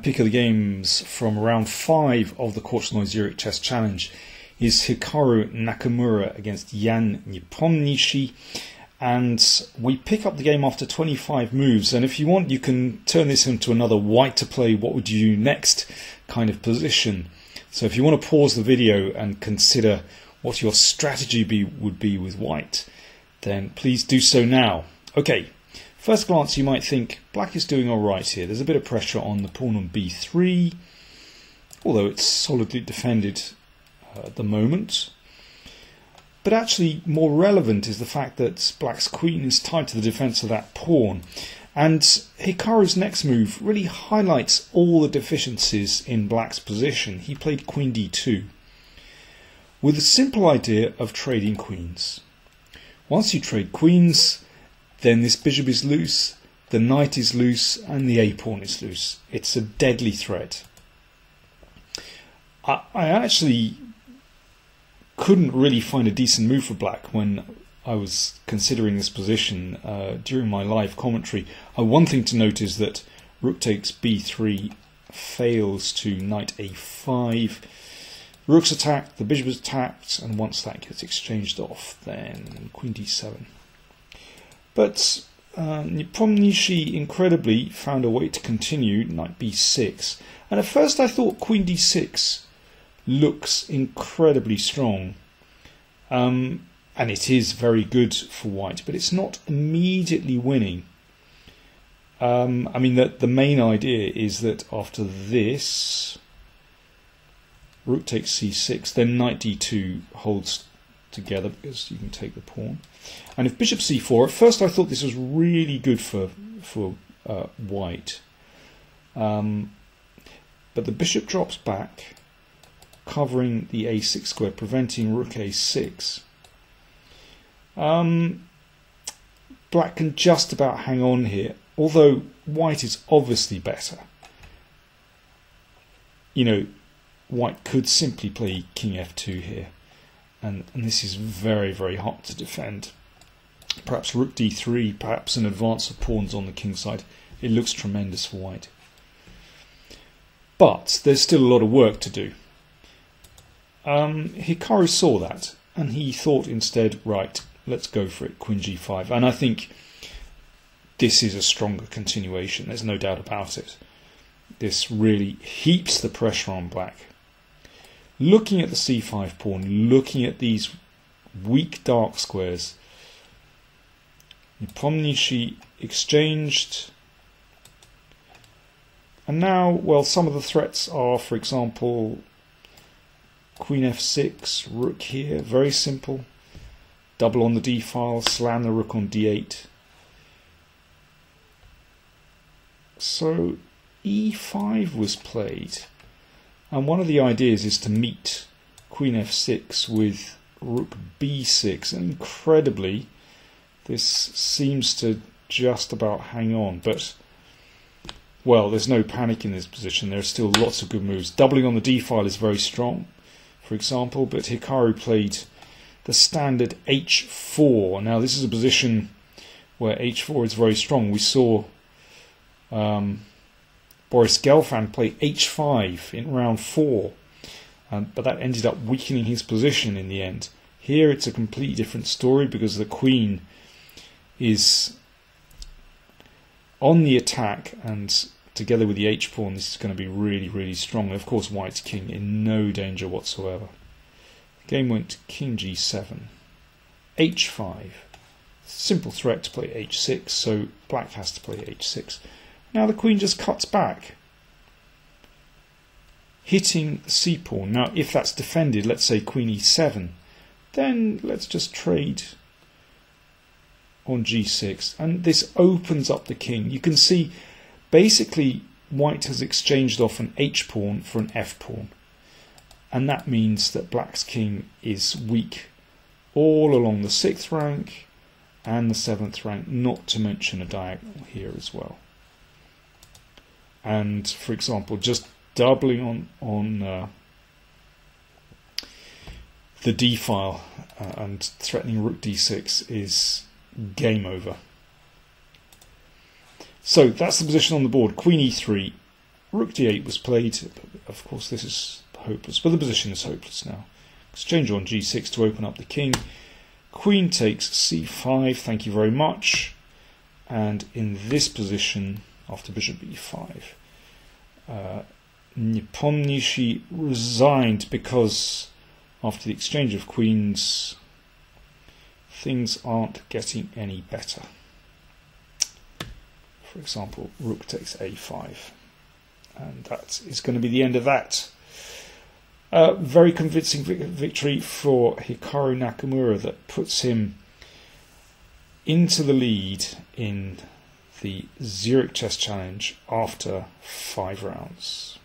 pick of the games from round 5 of the Korchnoi Zürich Chess Challenge is Hikaru Nakamura against Ian Nepomniachtchi, and we pick up the game after 25 moves. And if you want, you can turn this into another white to play what would you do next kind of position. So if you want to pause the video and consider what your strategy would be with white, then please do so now. Okay, first glance you might think black is doing alright here. There's a bit of pressure on the pawn on b3, although it's solidly defended at the moment. But actually more relevant is the fact that black's queen is tied to the defence of that pawn. And Hikaru's next move really highlights all the deficiencies in black's position. He played queen d2 with the simple idea of trading queens. Once you trade queens, then this bishop is loose, the knight is loose, and the a-pawn is loose. It's a deadly threat. I actually couldn't really find a decent move for black when I was considering this position during my live commentary. One thing to note is that rook takes b3 fails to knight a5. Rook's attacked, the bishop is attacked, and once that gets exchanged off, then queen d7. But Nepomniachtchi incredibly found a way to continue knight b6. And at first I thought queen d6 looks incredibly strong. And it is very good for white, but it's not immediately winning. I mean, the main idea is that after this, rook takes c6, then knight d2 holds together because you can take the pawn. And if bishop c4, at first I thought this was really good for white. But the bishop drops back, covering the a6 square, preventing rook a6. Black can just about hang on here, although white is obviously better. You know, white could simply play king f2 here, and this is very, very hard to defend. Perhaps rook d3, perhaps an advance of pawns on the king side. It looks tremendous for white. But there's still a lot of work to do. Hikaru saw that, and he thought instead, right, let's go for it, queen g5. And I think this is a stronger continuation, there's no doubt about it. This really heaps the pressure on black. Looking at the c5 pawn, looking at these weak dark squares, Nepomniachtchi exchanged. And now, well, some of the threats are, for example, queen f6, rook here, very simple. Double on the d file, slam the rook on d8. So e5 was played. And one of the ideas is to meet queen f6 with rook b6. And incredibly, this seems to just about hang on. But, well, there's no panic in this position. There are still lots of good moves. Doubling on the d file is very strong, for example. But Hikaru played the standard h4. Now, this is a position where h4 is very strong. We saw Boris Gelfand play h5 in round 4, but that ended up weakening his position in the end. Here it's a completely different story because the queen is on the attack, and together with the h-pawn this is going to be really, really strong. And of course white's king in no danger whatsoever. The game went king g7, h5. Simple threat to play h6, so black has to play h6. Now the queen just cuts back, hitting the c-pawn. Now if that's defended, let's say queen e7, then let's just trade on g6, and this opens up the king. You can see basically white has exchanged off an h-pawn for an f-pawn, and that means that black's king is weak all along the 6th rank and the 7th rank, not to mention a diagonal here as well. And for example, just doubling on the d file and threatening rook d6 is game over. So that's the position on the board. Queen e3, rook d8 was played. Of course, this is hopeless, but the position is hopeless now. Exchange on g6 to open up the king. Queen takes c5, thank you very much. And in this position, after bishop e5, Nepomniachtchi resigned because after the exchange of queens, things aren't getting any better. For example, rook takes a5. And that is going to be the end of that. Very convincing victory for Hikaru Nakamura that puts him into the lead in the Zurich Chess Challenge after 5 rounds.